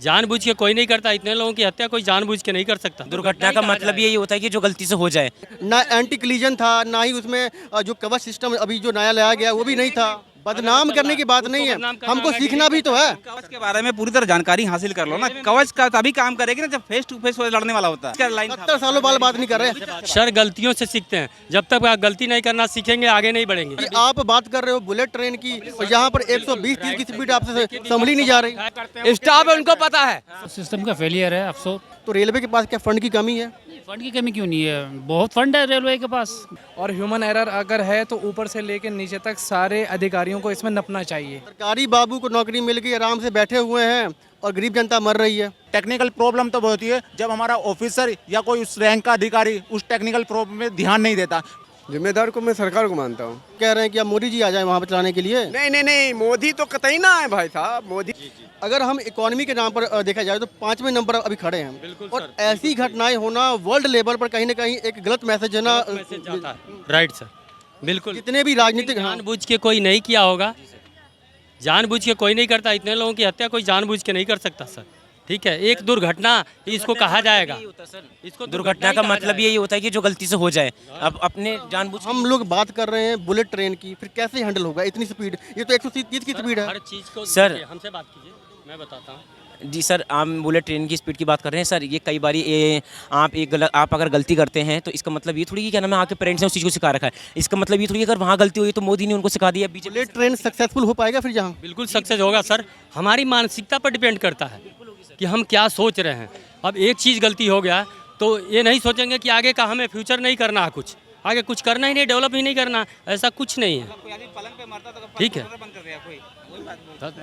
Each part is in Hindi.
जानबूझ के कोई नहीं करता, इतने लोगों की हत्या कोई जानबूझ के नहीं कर सकता। दुर्घटना का मतलब यही होता है कि जो गलती से हो जाए। ना एंटी क्लीजन था, ना ही उसमें जो कवच सिस्टम अभी जो नया लाया गया वो भी नहीं था। बदनाम करने की बात नहीं है, हमको सीखना भी तो है। कवच के बारे में पूरी तरह जानकारी हासिल कर लो ना। कवच का तभी काम करेगी ना जब फेस टू फेस लड़ने वाला होता है। 70 सालों बाद बात नहीं कर रहे। सर गलतियों से सीखते हैं, जब तक आप गलती नहीं करना सीखेंगे आगे नहीं बढ़ेंगे। आप बात कर रहे हो बुलेट ट्रेन की और यहाँ पर 120 की स्पीड आपसे संभली नहीं जा रही। स्टाफ है उनको पता है। सिस्टम का फेलियर है अफसोस। तो रेलवे के पास क्या फंड की कमी है? फंड की कमी क्यों नहीं है, बहुत फंड है रेलवे के पास। और ह्यूमन एरर अगर है तो ऊपर से लेकर नीचे तक सारे अधिकारियों को इसमें नपना चाहिए। सरकारी बाबू को नौकरी मिल गई, आराम से बैठे हुए हैं और गरीब जनता मर रही है। टेक्निकल प्रॉब्लम तो बहुत ही है जब हमारा ऑफिसर या कोई उस रैंक का अधिकारी उस टेक्निकल प्रॉब्लम में ध्यान नहीं देता। जिम्मेदार को मैं सरकार को मानता हूँ। कह रहे हैं कि अब मोदी जी आ जाए वहाँ पर चलाने के लिए। नहीं, मोदी तो कतई ना है भाई साहब। मोदी अगर हम इकोनॉमी के नाम पर देखा जाए तो 5वें नंबर अभी खड़े हैं और ऐसी घटनाएं होना वर्ल्ड लेवल पर कहीं ना कहीं एक गलत मैसेज है ना। राइट सर, बिल्कुल। जितने भी राजनीतिक जानबूझ के कोई नहीं किया होगा, जानबूझ के कोई नहीं करता, इतने लोगों की हत्या कोई जानबूझ के नहीं कर सकता सर। ठीक है, एक दुर्घटना इसको कहा जाएगा। इसको दुर्घटना का मतलब यही होता है कि जो गलती से हो जाए। अब अपने जानबूझ हम लोग बात कर रहे हैं बुलेट ट्रेन की, फिर कैसे हैंडल होगा इतनी स्पीड? ये तो 130 की स्पीड है। हर चीज को सर हमसे बात कीजिए, मैं बताता हूँ। जी सर, आप बुलेट ट्रेन की स्पीड की बात कर रहे हैं सर। ये कई बारी आप अगर गलती करते हैं तो इसका मतलब ये थोड़ी कि क्या नाम है आपके पेरेंट्स ने उस चीज़ को सिखा रखा है। इसका मतलब ये थोड़ी अगर वहाँ गलती हुई तो मोदी ने उनको सिखा दिया। बुलेट ट्रेन सक्सेसफुल हो पाएगा फिर जहाँ? बिल्कुल सक्सेस होगा सर, हमारी मानसिकता पर डिपेंड करता है कि हम क्या सोच रहे हैं। अब एक चीज़ गलती हो गया तो ये नहीं सोचेंगे कि आगे का हमें फ्यूचर नहीं करना है, कुछ आगे कुछ करना ही नहीं, डेवलप ही नहीं करना, ऐसा कुछ नहीं है। ठीक है,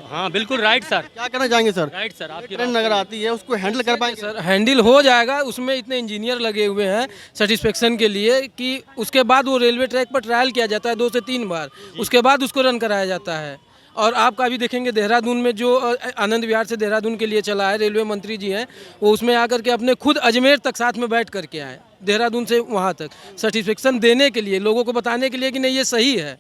हाँ बिल्कुल राइट सर। क्या करना चाहेंगे सर? राइट सर, आपकी ट्रेन नगर आती है उसको हैंडल कर पाएंगे? सर हैंडल हो जाएगा, उसमें इतने इंजीनियर लगे हुए हैं सेटिस्फेक्शन के लिए कि उसके बाद वो रेलवे ट्रैक पर ट्रायल किया जाता है 2 से 3 बार, उसके बाद उसको रन कराया जाता है। और आप अभी देखेंगे देहरादून में जो आनंद विहार से देहरादून के लिए चला है, रेलवे मंत्री जी हैं वो उसमें आकर के अपने खुद अजमेर तक साथ में बैठ करके आए, देहरादून से वहाँ तक सर्टिफिकेशन देने के लिए, लोगों को बताने के लिए कि नहीं ये सही है।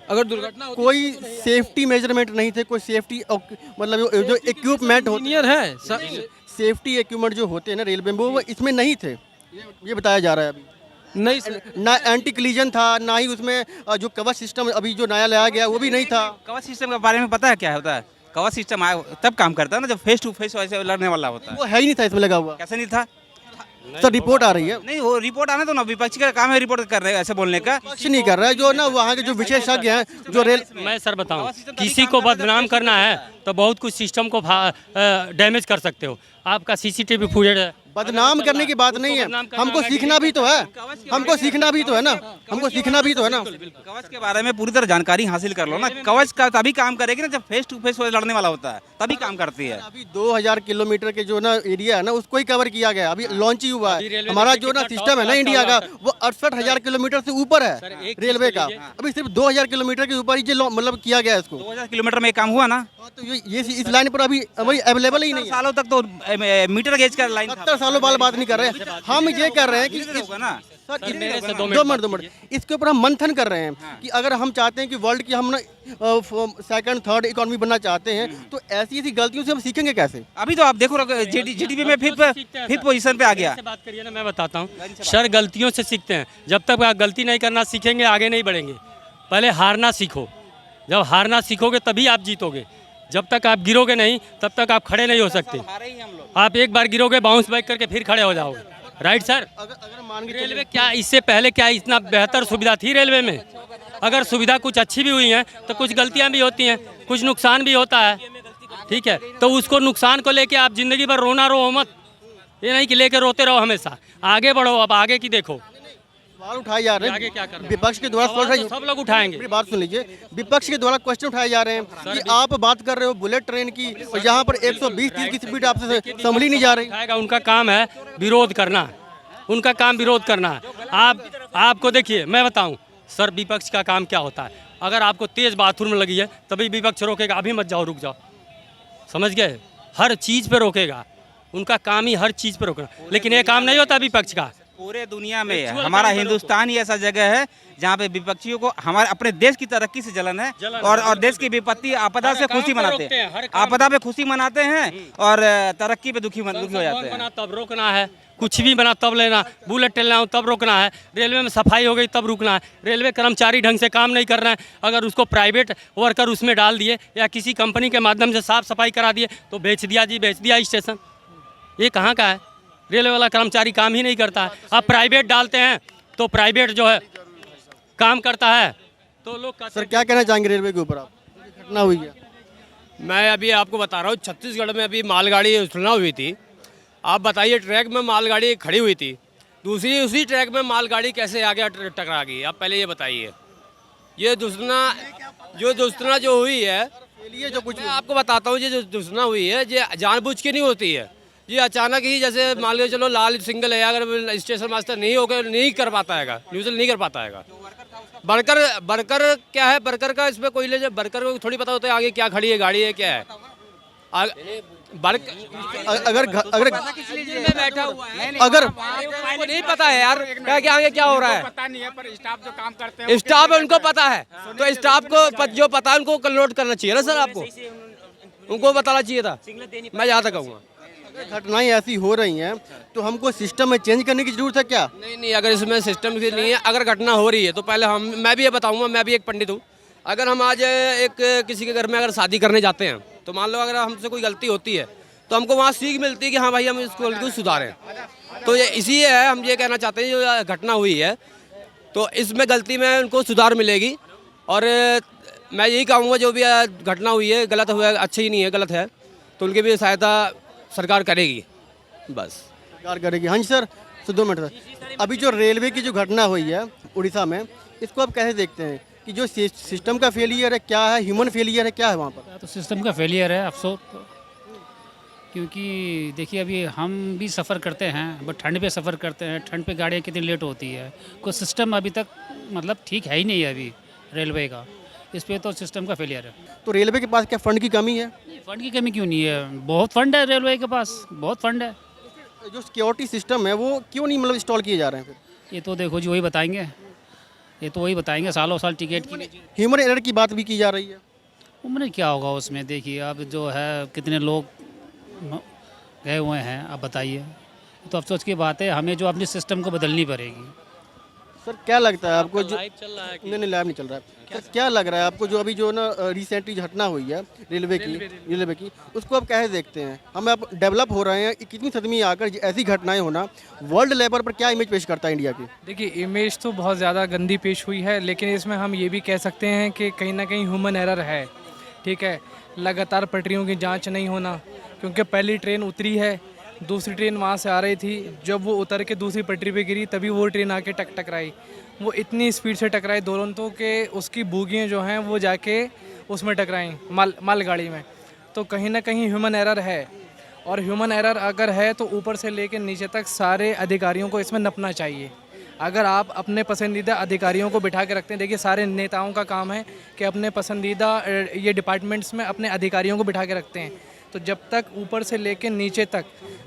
अगर दुर्घटना कोई सेफ्टी मेजरमेंट नहीं थे, कोई सेफ्टी मतलब जो इक्विपमेंट इंजीनियर है, सेफ्टी इक्विपमेंट जो होते हैं ना रेलवे में वो इसमें नहीं थे, ये बताया जा रहा है अभी। नहीं ना एंटी क्लीजन था, ना ही उसमें जो कवच सिस्टम अभी जो नया लाया गया वो भी नहीं था। कवच सिस्टम के बारे में पता है क्या होता है? कवच सिस्टम तब काम करता है ना जब फेस टू फेस ऐसे लड़ने वाला होता है। वो है ही नहीं था इसमें लगा हुआ। कैसे नहीं था सर? रिपोर्ट आ रही है। नहीं, वो रिपोर्ट आना तो ना विपक्ष का काम है रिपोर्ट कर रहे हैं, ऐसे बोलने का कुछ नहीं कर रहा है। जो ना वहाँ के जो विशेषज्ञ हैं जो रेल, मैं सर बताऊं, किसी को बदनाम करना है तो बहुत कुछ सिस्टम को डैमेज कर सकते हो। आपका सीसीटीवी फुटेज है। बदनाम करने की बात नहीं है, हमको सीखना भी तो है, हमको सीखना भी तो है ना, हमको सीखना भी तो है ना। कवच के बारे में पूरी तरह जानकारी हासिल कर लो ना। कवच का तभी काम करेगी ना जब फेस टू फेस लड़ने वाला होता है, तभी काम करती है। अभी 2000 किलोमीटर के जो ना एरिया है ना उसको ही कवर किया गया, अभी लॉन्च ही हुआ है। हमारा जो ना सिस्टम है ना इंडिया का वो 68,000 किलोमीटर से ऊपर है रेलवे का। अभी सिर्फ 2000 किलोमीटर के ऊपर ही मतलब किया गया है इसको। 2000 किलोमीटर में काम हुआ ना, तो ये इस लाइन पर अभी अवेलेबल ही नहीं है। सालों तक तो मीटर गेज का लाइन 70 सालों बाद बात नहीं कर रहे हैं। हम ये कर रहे हैं कि ना सर 2 मिनट इसके ऊपर हम मंथन कर रहे हैं कि अगर हम चाहते हैं कि वर्ल्ड की हम ना सेकंड थर्ड इकोनॉमी बनना चाहते हैं तो ऐसी ऐसी गलतियों से हम सीखेंगे कैसे? अभी तो आप देखो जीडीपी में फिफ्थ पोजीशन पे आ गया। बात करिए ना, मैं बताता हूँ सर, गलतियों से सीखते हैं। जब तक आप गलती नहीं करना सीखेंगे आगे नहीं बढ़ेंगे। पहले हारना सीखो, जब हारना सीखोगे तभी आप जीतोगे। जब तक आप गिरोगे नहीं तब तक आप खड़े नहीं हो सकते। आप एक बार गिरोगे बाउंस बैक करके फिर खड़े हो जाओगे। Right sir? अगर मान के रेलवे क्या इससे पहले क्या इतना बेहतर सुविधा थी रेलवे में? अगर सुविधा कुछ अच्छी भी हुई है तो कुछ गलतियां भी होती हैं, कुछ नुकसान भी होता है। ठीक है, तो उसको नुकसान को लेके आप जिंदगी भर रोना रो मत, ये नहीं कि लेके रोते रहो हमेशा। आगे बढ़ो, अब आगे की देखो। सवाल उठाए जा रहे आगे क्या करना हैं है? विपक्ष के द्वारा, तो सब लोग उठाएंगे। मेरी बात सुन लीजिए, विपक्ष के द्वारा क्वेश्चन उठाए जा रहे हैं कि आप बात कर रहे हो बुलेट ट्रेन की और यहाँ पर 120 की स्पीड आपसे संभली नहीं जा रही। उनका काम है विरोध करना, उनका काम विरोध करना है। आपको देखिए मैं बताऊं सर, विपक्ष का काम क्या होता है? अगर आपको तेज बाथरूम लगी है तभी विपक्ष रोकेगा, अभी मत जाओ रुक जाओ, समझ गए? हर चीज़ पे रोकेगा, उनका काम ही हर चीज़ पे रोकना। लेकिन ये काम नहीं होता विपक्ष का। पूरे दुनिया में Actual हमारा काम करो हिंदुस्तान ही ऐसा जगह है जहाँ पे विपक्षियों को हमारे अपने देश की तरक्की से जलन है और देश की विपत्ति आपदा से खुशी मनाते हैं, आपदा पे खुशी मनाते हैं और तरक्की पे दुखी हो जाते हैं। बना तब रोकना है, कुछ भी बना तब लेना, बुलेट टेलना हो तब रोकना है, रेलवे में सफाई हो गई तब रुकना है। रेलवे कर्मचारी ढंग से काम नहीं कर रहे हैं, अगर उसको प्राइवेट वर्कर उसमें डाल दिए या किसी कंपनी के माध्यम से साफ सफाई करा दिए तो बेच दिया जी, बेच दिया स्टेशन। ये कहाँ का है? रेलवे वाला कर्मचारी काम ही नहीं करता है। आप प्राइवेट डालते हैं तो प्राइवेट जो है काम करता है तो लोग कहते सर हैं क्या कहना चाहेंगे रेलवे के ऊपर आप, घटना हुई है? मैं अभी आपको बता रहा हूँ, छत्तीसगढ़ में अभी मालगाड़ी उछलना हुई थी। आप बताइए, ट्रैक में मालगाड़ी खड़ी हुई थी, दूसरी उसी ट्रैक में मालगाड़ी कैसे आगे टकरा गई? आप पहले ये बताइए। ये दुर्घटना जो हुई है, ये जो कुछ मैं आपको बताता हूँ, ये जो दुर्घटना हुई है ये जानबूझ के नहीं होती है। ये अचानक ही, जैसे मान लो चलो लाल सिग्नल है, अगर स्टेशन मास्टर नहीं होगा, नहीं कर पाता है, न्यूट्रल नहीं कर पाता है। बरकर क्या है, बरकर का इसमें कोई ले, बरकर को थोड़ी पता होता है आगे क्या खड़ी है गाड़ी है क्या है। अगर में बैठा हुआ है, अगर को नहीं पता है यार क्या आगे क्या हो रहा है, पता नहीं है, पर स्टाफ जो काम करते हैं स्टाफ है उनको पता है, तो स्टाफ को जो पता है उनको नोट करना चाहिए ना सर, आपको उनको बताना चाहिए था। मैं यहाँ तक कहूँगा घटनाएं ऐसी हो रही हैं तो हमको सिस्टम में चेंज करने की जरूरत है क्या? नहीं, अगर इसमें सिस्टम की नहीं है, अगर घटना हो रही है तो पहले मैं भी ये बताऊंगा, मैं भी एक पंडित हूँ। अगर हम आज एक किसी के घर में अगर शादी करने जाते हैं तो मान लो अगर हमसे कोई गलती होती है तो हमको वहाँ सीख मिलती है कि हाँ भाई हम इस गलती को सुधारें। तो ये इसी है, हम ये कहना चाहते हैं जो घटना हुई है तो इसमें गलती में उनको सुधार मिलेगी। और मैं यही कहूँगा जो भी घटना हुई है गलत हुआ है, अच्छी ही नहीं है, गलत है, तो उनकी भी सहायता सरकार करेगी, बस सरकार करेगी। हाँ जी सर, तो 2 मिनट सर। अभी जो रेलवे की जो घटना हुई है उड़ीसा में, इसको आप कैसे देखते हैं कि जो सिस्टम का फेलियर है, क्या है, ह्यूमन फेलियर है, क्या है वहाँ पर? तो सिस्टम का फेलियर है अफसोस, क्योंकि देखिए अभी हम भी सफ़र करते हैं, बट ठंड पे सफ़र करते हैं, ठंड पे गाड़ियाँ कितनी लेट होती है, कोई सिस्टम अभी तक मतलब ठीक है ही नहीं है अभी रेलवे का, इस पे तो सिस्टम का फेलियर है। तो रेलवे के पास क्या फंड की कमी है? फंड की कमी क्यों नहीं है, बहुत फंड है रेलवे के पास, बहुत फंड है। जो सिक्योरिटी सिस्टम है वो क्यों नहीं मतलब इंस्टॉल किए जा रहे हैं फिर? ये तो देखो जी वही बताएंगे, ये तो वही बताएंगे, सालों साल टिकट की ह्यूमन एरर की बात भी की जा रही है। उम्र क्या होगा उसमें? देखिए अब जो है कितने लोग गए हुए हैं, आप बताइए, तो अफसोस की बात है, हमें जो अपने सिस्टम को बदलनी पड़ेगी। सर क्या लगता है आपको जो लाइव चल रहा है नहीं लाइव नहीं चल रहा है, सर क्या लग रहा है आपको जो अभी जो ना रिसेंटली घटना हुई है रेलवे की, उसको आप कैसे देखते हैं? हम अब डेवलप हो रहे हैं, कितनी सदमी आकर ऐसी घटनाएं होना वर्ल्ड लेवल पर क्या इमेज पेश करता है इंडिया की? देखिए इमेज तो बहुत ज़्यादा गंदी पेश हुई है, लेकिन इसमें हम ये भी कह सकते हैं कि कहीं ना कहीं ह्यूमन एरर है। ठीक है, लगातार पटरियों की जांच नहीं होना, क्योंकि पहली ट्रेन उतरी है, दूसरी ट्रेन वहाँ से आ रही थी, जब वो उतर के दूसरी पटरी पे गिरी तभी वो ट्रेन आके टकराई। वो इतनी स्पीड से टकराई दुरंतों के उसकी बोगियाँ जो हैं वो जाके उसमें टकराई मालगाड़ी में। तो कहीं ना कहीं ह्यूमन एरर है, और ह्यूमन एरर अगर है तो ऊपर से लेकर नीचे तक सारे अधिकारियों को इसमें नपना चाहिए। अगर आप अपने पसंदीदा अधिकारियों को बिठा के रखते हैं, देखिए सारे नेताओं का काम है कि अपने पसंदीदा ये डिपार्टमेंट्स में अपने अधिकारियों को बिठा के रखते हैं, तो जब तक ऊपर से लेकर नीचे तक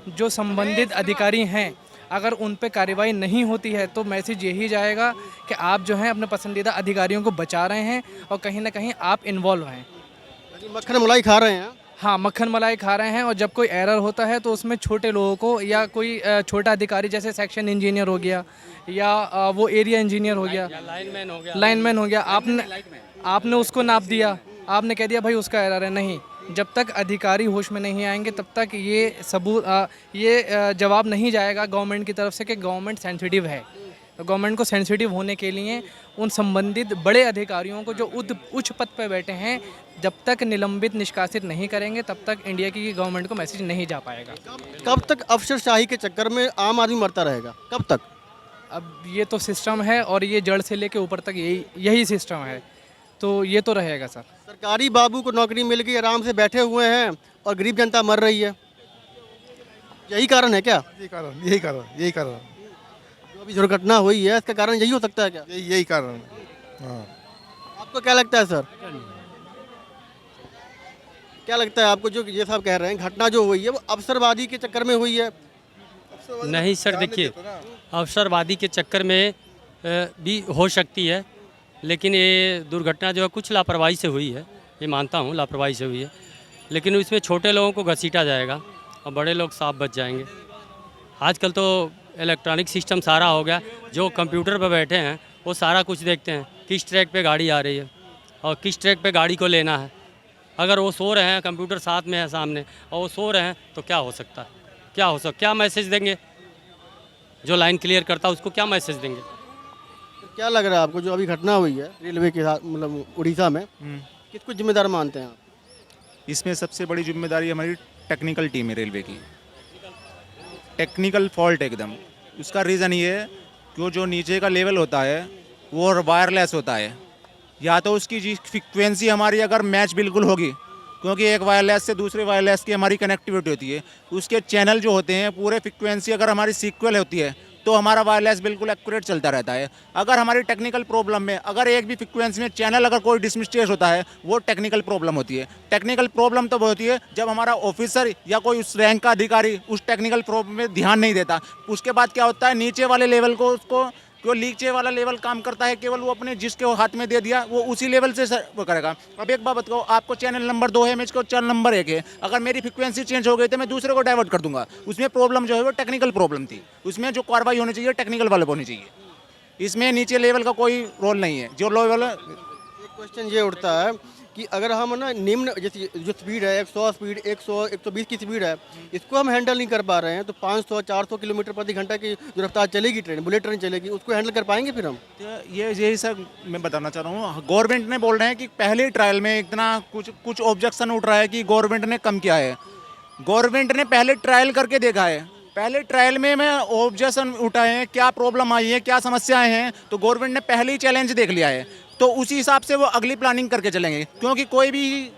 जो संबंधित अधिकारी हैं अगर उन पे कार्रवाई नहीं होती है तो मैसेज यही जाएगा कि आप जो हैं अपने पसंदीदा अधिकारियों को बचा रहे हैं और कहीं ना कहीं आप इन्वॉल्व हैं। मक्खन मलाई खा रहे हैं। हाँ, मक्खन मलाई खा रहे हैं, और जब कोई एरर होता है तो उसमें छोटे लोगों को या कोई छोटा अधिकारी जैसे सेक्शन इंजीनियर हो गया या वो एरिया इंजीनियर हो गया, लाइनमैन हो गया, आपने उसको नाप दिया, आपने कह दिया भाई उसका एरर है। नहीं, जब तक अधिकारी होश में नहीं आएंगे तब तक ये सबूत ये जवाब नहीं जाएगा गवर्नमेंट की तरफ से कि गवर्नमेंट सेंसिटिव है। तो गवर्नमेंट को सेंसिटिव होने के लिए उन संबंधित बड़े अधिकारियों को जो उच्च पद पर बैठे हैं जब तक निलंबित निष्कासित नहीं करेंगे तब तक इंडिया की गवर्नमेंट को मैसेज नहीं जा पाएगा। कब तक अफसरशाही के चक्कर में आम आदमी मरता रहेगा, कब तक? अब ये तो सिस्टम है और ये जड़ से लेके ऊपर तक यही सिस्टम है, तो ये तो रहेगा सर। सरकारी बाबू को नौकरी मिल गई, आराम से बैठे हुए हैं और गरीब जनता मर रही है, यही कारण है क्या? यही कारण जो अभी दुर्घटना हुई है इसका कारण यही हो सकता है क्या? यही कारण। हाँ, आपको क्या लगता है सर? क्या लगता है आपको जो ये साहब कह रहे हैं घटना जो हुई है वो अफसरवादी के चक्कर में हुई है? नहीं सर, देखिए अवसरवादी के चक्कर में भी हो सकती है, लेकिन ये दुर्घटना जो है कुछ लापरवाही से हुई है, ये मानता हूँ लापरवाही से हुई है, लेकिन इसमें छोटे लोगों को घसीटा जाएगा और बड़े लोग साफ बच जाएंगे। आजकल तो इलेक्ट्रॉनिक सिस्टम सारा हो गया, जो कंप्यूटर पर बैठे हैं वो सारा कुछ देखते हैं, किस ट्रैक पे गाड़ी आ रही है और किस ट्रैक पे गाड़ी को लेना है। अगर वो सो रहे हैं, कंप्यूटर साथ में है सामने और वो सो रहे हैं, तो क्या हो सकता है, क्या मैसेज देंगे? जो लाइन क्लियर करता है उसको क्या मैसेज देंगे? क्या लग रहा है आपको जो अभी घटना हुई है रेलवे के साथ, मतलब उड़ीसा में, किसको जिम्मेदार मानते हैं आप? इसमें सबसे बड़ी जिम्मेदारी हमारी टेक्निकल टीम है रेलवे की। टेक्निकल फॉल्ट एकदम। उसका रीज़न ये है कि जो नीचे का लेवल होता है वो वायरलेस होता है, या तो उसकी जी फ्रिक्वेंसी हमारी अगर मैच बिल्कुल होगी, क्योंकि एक वायरलेस से दूसरे वायरलेस की हमारी कनेक्टिविटी होती है, उसके चैनल जो होते हैं पूरे फ्रिक्वेंसी अगर हमारी सीक्वल होती है तो हमारा वायरलेस बिल्कुल एक्यूरेट चलता रहता है। अगर हमारी टेक्निकल प्रॉब्लम में अगर एक भी फ्रिक्वेंसी में चैनल अगर कोई डिसमिस्टेज होता है, वो टेक्निकल प्रॉब्लम होती है। टेक्निकल प्रॉब्लम तब होती है जब हमारा ऑफिसर या कोई उस रैंक का अधिकारी उस टेक्निकल प्रॉब्लम में ध्यान नहीं देता। उसके बाद क्या होता है, नीचे वाले लेवल को उसको जो नीचे वाला लेवल काम करता है, केवल वो अपने जिसके हाथ में दे दिया वो उसी लेवल से वो करेगा। अब एक बात बताओ, आपको चैनल नंबर 2 है, मुझको चैनल नंबर 1 है, अगर मेरी फ्रिक्वेंसी चेंज हो गई तो मैं दूसरे को डाइवर्ट कर दूंगा। उसमें प्रॉब्लम जो है वो टेक्निकल प्रॉब्लम थी, उसमें जो कार्रवाई होनी चाहिए टेक्निकल वाले होनी चाहिए। इसमें नीचे लेवल का कोई रोल नहीं है। जो लेवल एक क्वेश्चन ये उठता है कि अगर हम ना निम्न जैसे जो स्पीड है 100 स्पीड 100 120 की स्पीड है, इसको हम हैंडल नहीं कर पा रहे हैं, तो 500 400 किलोमीटर प्रति घंटा की जो रफ्तार चलेगी ट्रेन, बुलेट ट्रेन चलेगी, उसको हैंडल कर पाएंगे फिर हम? ये यही सर मैं बताना चाह रहा हूँ। गवर्नमेंट ने बोल रहे हैं कि पहले ट्रायल में इतना कुछ ऑब्जेक्शन उठ रहा है कि गवर्नमेंट ने कम किया है। गवर्नमेंट ने पहले ट्रायल करके देखा है, पहले ट्रायल में ऑब्जेक्शन उठाए हैं, क्या प्रॉब्लम आई है, क्या समस्याएं हैं, तो गवर्नमेंट ने पहले ही चैलेंज देख लिया है। तो उसी हिसाब से वो अगली प्लानिंग करके चलेंगे, क्योंकि कोई भी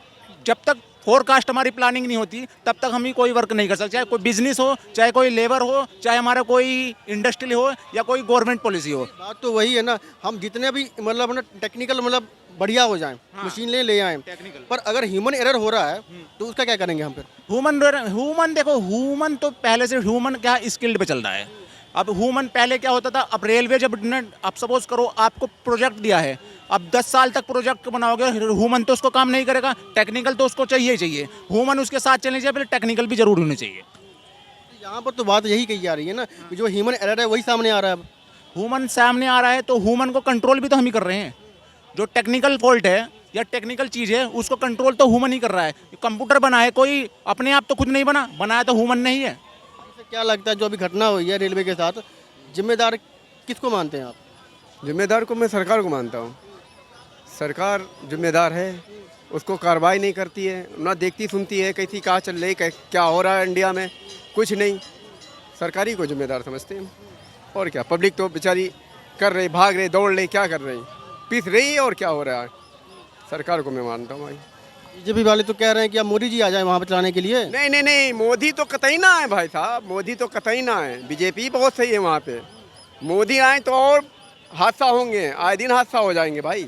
जब तक फोरकास्ट हमारी प्लानिंग नहीं होती तब तक हम ही कोई वर्क नहीं कर सकते, चाहे कोई बिजनेस हो, चाहे कोई लेबर हो, चाहे हमारा कोई इंडस्ट्री हो या कोई गवर्नमेंट पॉलिसी हो। बात तो वही है ना, हम जितने भी मतलब ना टेक्निकल मतलब बढ़िया हो जाएं, मशीन ले आएं, पर अगर ह्यूमन एरर हो रहा है तो उसका क्या करेंगे हम फिर? ह्यूमन देखो, ह्यूमन तो पहले से ह्यूमन क्या स्किल्ड पे चल रहा है। अब ह्यूमन पहले क्या होता था, अब रेलवे जब अब सपोज करो आपको प्रोजेक्ट दिया है, अब 10 साल तक प्रोजेक्ट बनाओगे, ह्यूमन तो उसको काम नहीं करेगा, टेक्निकल तो उसको चाहिए ही चाहिए। ह्यूमन उसके साथ चलनी चाहिए, फिर टेक्निकल भी जरूर होनी चाहिए। यहाँ पर तो बात यही कही जा रही है ना कि जो ह्यूमन एरर है वही सामने आ रहा है। अब ह्यूमन सामने आ रहा है तो ह्यूमन को कंट्रोल भी तो हम ही कर रहे हैं। जो टेक्निकल फॉल्ट है या टेक्निकल चीज़ है उसको कंट्रोल तो ह्यूमन ही कर रहा है। कंप्यूटर बना है, कोई अपने आप तो खुद नहीं बना, बनाया तो ह्यूमन नहीं है। क्या लगता है जो अभी घटना हुई है रेलवे के साथ, जिम्मेदार किसको मानते हैं आप? जिम्मेदार को मैं सरकार को मानता हूँ। सरकार जिम्मेदार है, उसको कार्रवाई नहीं करती है, ना देखती सुनती है, कैसी कहाँ चल रही, क्या हो रहा है इंडिया में, कुछ नहीं। सरकारी को जिम्मेदार समझते हैं। और क्या, पब्लिक तो बेचारी कर रही, भाग रही, दौड़ रही, क्या कर रही, पीस रही है, और क्या हो रहा है। सरकार को मैं मानता हूँ भाई। बीजेपी वाले तो कह रहे हैं कि अब मोदी जी आ जाए वहाँ पर चलाने के लिए। नहीं नहीं नहीं, मोदी तो कतई ना आए भाई साहब, मोदी तो कतई ना आए। बीजेपी बहुत सही है वहाँ पे, मोदी आए तो और हादसा होंगे, आए दिन हादसा हो जाएंगे भाई।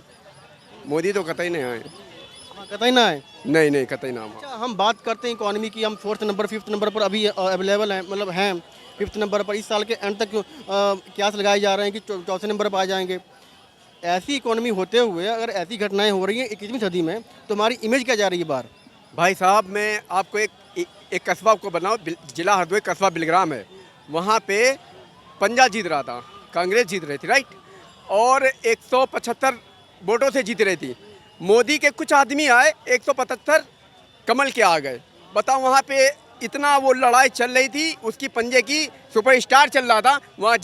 मोदी तो कतई नहीं आए। कतई ना आए? नहीं नहीं, कतई ना। अच्छा, हम बात करते हैं इकोनॉमी की, हम 4th नंबर 5th नंबर पर अभी अवेलेबल हैं, मतलब हैं 5th नंबर पर। इस साल के एंड तक क्यास लगाए जा रहे हैं कि 4थे नंबर पर आ जाएंगे। ऐसी इकोनॉमी होते हुए अगर ऐसी घटनाएं हो रही हैं 21वीं सदी में, तो हमारी इमेज क्या जा रही है बाहर? भाई साहब, मैं आपको एक कस्बा को बनाऊँ, जिला हरदोई कस्बा बिलग्राम है, वहाँ पे पंजा जीत रहा था, कांग्रेस जीत रही थी, राइट, और 175 वोटों से जीत रही थी। मोदी के कुछ आदमी आए, 175 कमल के आ गए। बताओ, वहाँ पे इतना वो लड़ाई चल रही थी, उसकी पंजे की सुपरस्टार चल रहा था, वहाँ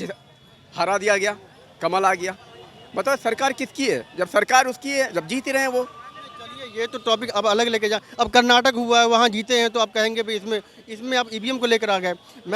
हरा दिया गया, कमल आ गया। बताओ, सरकार किसकी है? जब सरकार उसकी है, जब जीत रहे हैं वो। चलिए, ये तो टॉपिक अब अलग लेके जा। अब कर्नाटक हुआ है, वहाँ जीते हैं, तो आप कहेंगे भाई इसमें आप ईवीएम को लेकर आ गए। मैं